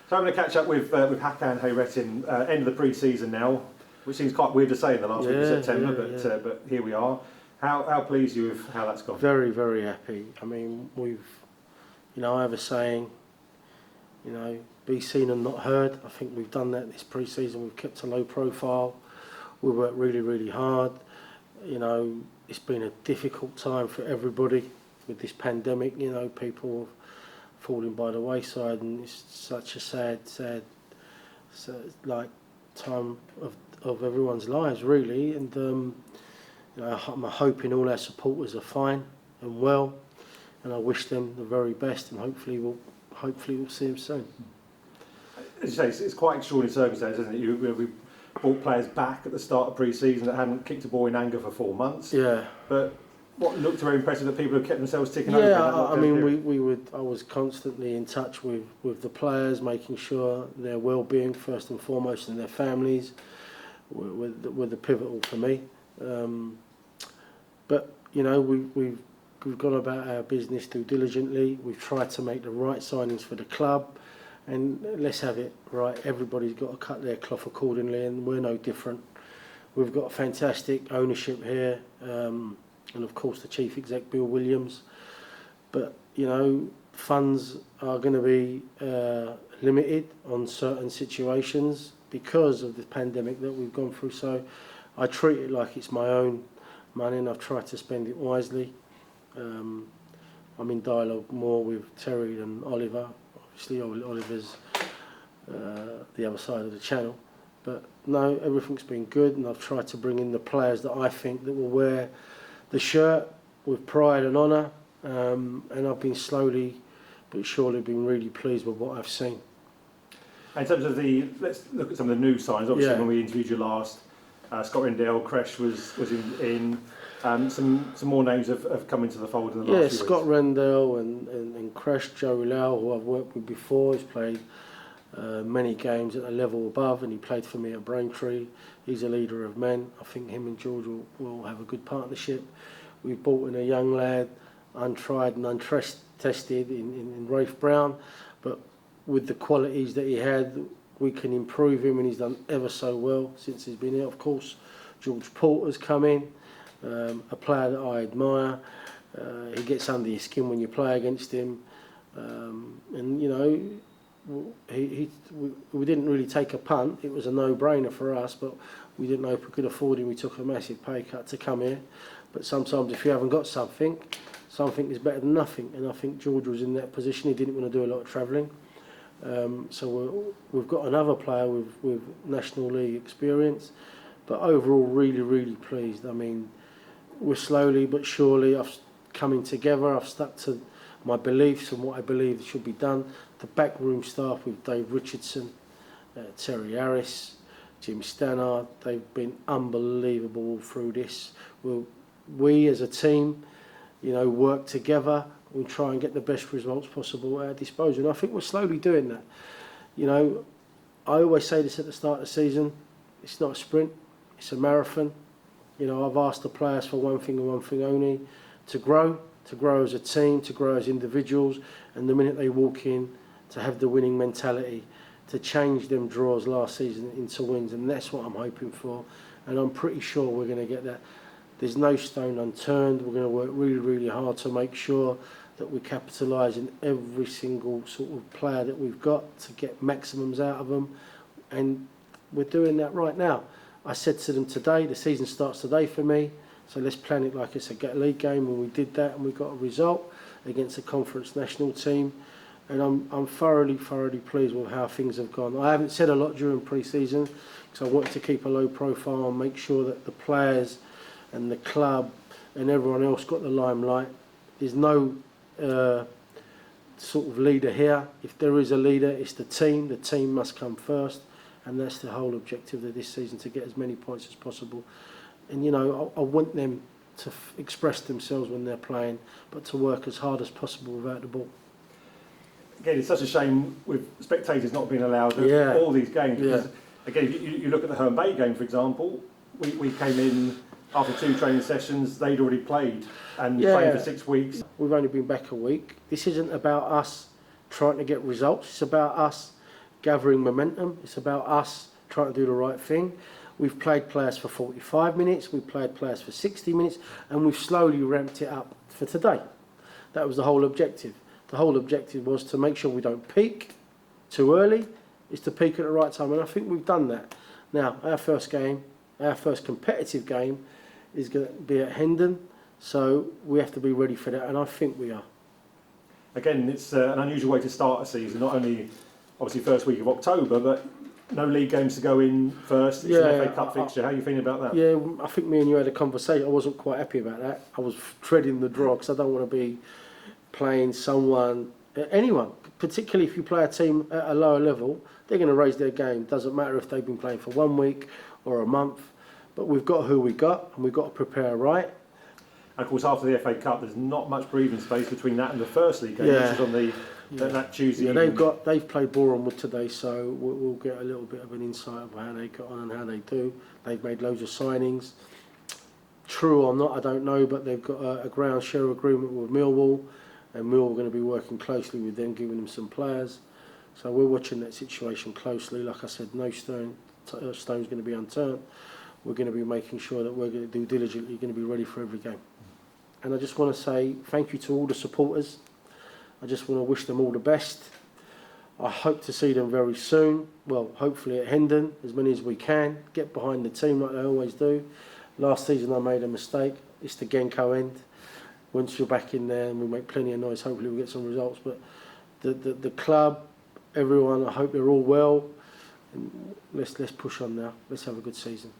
So I'm going to catch up with Hakan Hayrettin, end of the pre-season now, which seems quite weird to say in the last week of September, but here we are. How pleased are you with how that's gone? Very, very happy. I mean, I have a saying, be seen and not heard. I think we've done that this pre-season. We've kept a low profile. We worked really, really hard. It's been a difficult time for everybody with this pandemic. People have fallen by the wayside, and it's such a sad time of everyone's lives, really. And I'm hoping all our supporters are fine and well, and I wish them the very best, and hopefully we'll see them soon. As you say, it's quite extraordinary circumstances, isn't it? We brought players back at the start of pre-season that hadn't kicked a ball in anger for 4 months. Yeah. But what looked very impressive that people have kept themselves ticking over. Yeah, I mean, I was constantly in touch with the players, making sure their well-being first and foremost, and their families were the pivotal for me. But we've gone about our business due diligently. We've tried to make the right signings for the club, and let's have it right. Everybody's got to cut their cloth accordingly, and we're no different. We've got fantastic ownership here, and of course the chief exec, Bill Williams. But funds are going to be limited on certain situations because of the pandemic that we've gone through. So I treat it like it's my own money, and I've tried to spend it wisely. I'm in dialogue more with Terry and Oliver. Obviously, Oliver's the other side of the channel. But no, everything's been good, and I've tried to bring in the players that I think that will wear the shirt with pride and honour. And I've been slowly but surely been really pleased with what I've seen. In terms of let's look at some of the new signs. Obviously, when we interviewed you last, Scott Rendell, Kresh was in. Some more names have come into the fold in the last few weeks. Yeah, Scott Rendell and Kresh, Joe Lau, who I've worked with before. He's played many games at a level above, and he played for me at Braintree. He's a leader of men. I think him and George will have a good partnership. We've brought in a young lad, untried and untested in Rafe Brown, but with the qualities that he had, we can improve him, and he's done ever so well since he's been here. Of course, George Porter's come in, a player that I admire. He gets under your skin when you play against him, and we didn't really take a punt. It was a no-brainer for us, but we didn't know if we could afford him. We took a massive pay cut to come here. But sometimes if you haven't got something is better than nothing. And I think George was in that position. He didn't want to do a lot of travelling. So we've got another player with National League experience. But overall, really, really pleased. I mean, we're slowly but surely coming together. I've stuck to my beliefs and what I believe should be done. The backroom staff with Dave Richardson, Terry Harris, Jim Stannard, they've been unbelievable through this. We as a team, work together. We try and get the best results possible at our disposal. And I think we're slowly doing that. I always say this at the start of the season, it's not a sprint, it's a marathon. I've asked the players for one thing and one thing only, to grow as a team, to grow as individuals, and the minute they walk in, to have the winning mentality, to change them draws last season into wins, and that's what I'm hoping for, and I'm pretty sure we're going to get that. There's no stone unturned. We're going to work really, really hard to make sure that we capitalise in every single sort of player that we've got to get maximums out of them, and we're doing that right now. I said to them today, the season starts today for me, so let's plan it like it's a league game, and we did that, and we got a result against a conference national team, and I'm thoroughly pleased with how things have gone. I haven't said a lot during pre-season because I wanted to keep a low profile and make sure that the players and the club and everyone else got the limelight. There's no sort of leader here. If there is a leader, it's the team. The team must come first, and that's the whole objective of this season, to get as many points as possible. And I want them to express themselves when they're playing, but to work as hard as possible without the ball. Again, it's such a shame with spectators not being allowed at all these games. Because, again, you look at the Herne Bay game, for example, we came in after 2 training sessions, they'd already played and trained for 6 weeks. We've only been back a week. This isn't about us trying to get results, it's about us gathering momentum. It's about us trying to do the right thing. We've played players for 45 minutes, we've played players for 60 minutes, and we've slowly ramped it up for today. That was the whole objective. The whole objective was to make sure we don't peak too early, is to peak at the right time, and I think we've done that. Now, our first game, our first competitive game, is going to be at Hendon, so we have to be ready for that, and I think we are. Again, it's an unusual way to start a season, not only obviously first week of October, but no league games to go in first. It's an FA Cup fixture. How are you feeling about that? Yeah, I think me and you had a conversation. I wasn't quite happy about that. I was treading the draw because I don't want to be playing anyone, particularly if you play a team at a lower level. They're going to raise their game. Doesn't matter if they've been playing for 1 week or a month. But we've got who we got, and we've got to prepare right. And of course, after the FA Cup, there's not much breathing space between that and the first league game, which is on that Tuesday. Yeah, they've played Bournemouth today, so we'll get a little bit of an insight of how they got on and how they do. They've made loads of signings. True or not, I don't know, but they've got a ground share agreement with Millwall, and Millwall are going to be working closely with them, giving them some players. So we're watching that situation closely. Like I said, no stone's going to be unturned. We're going to be making sure that we're going to do diligently, going to be ready for every game. And I just want to say thank you to all the supporters. I just want to wish them all the best. I hope to see them very soon. Well, hopefully at Hendon, as many as we can. Get behind the team like they always do. Last season I made a mistake. It's the Genko end. Once you're back in there and we make plenty of noise, hopefully we'll get some results. But the club, everyone, I hope they're all well. And let's push on now. Let's have a good season.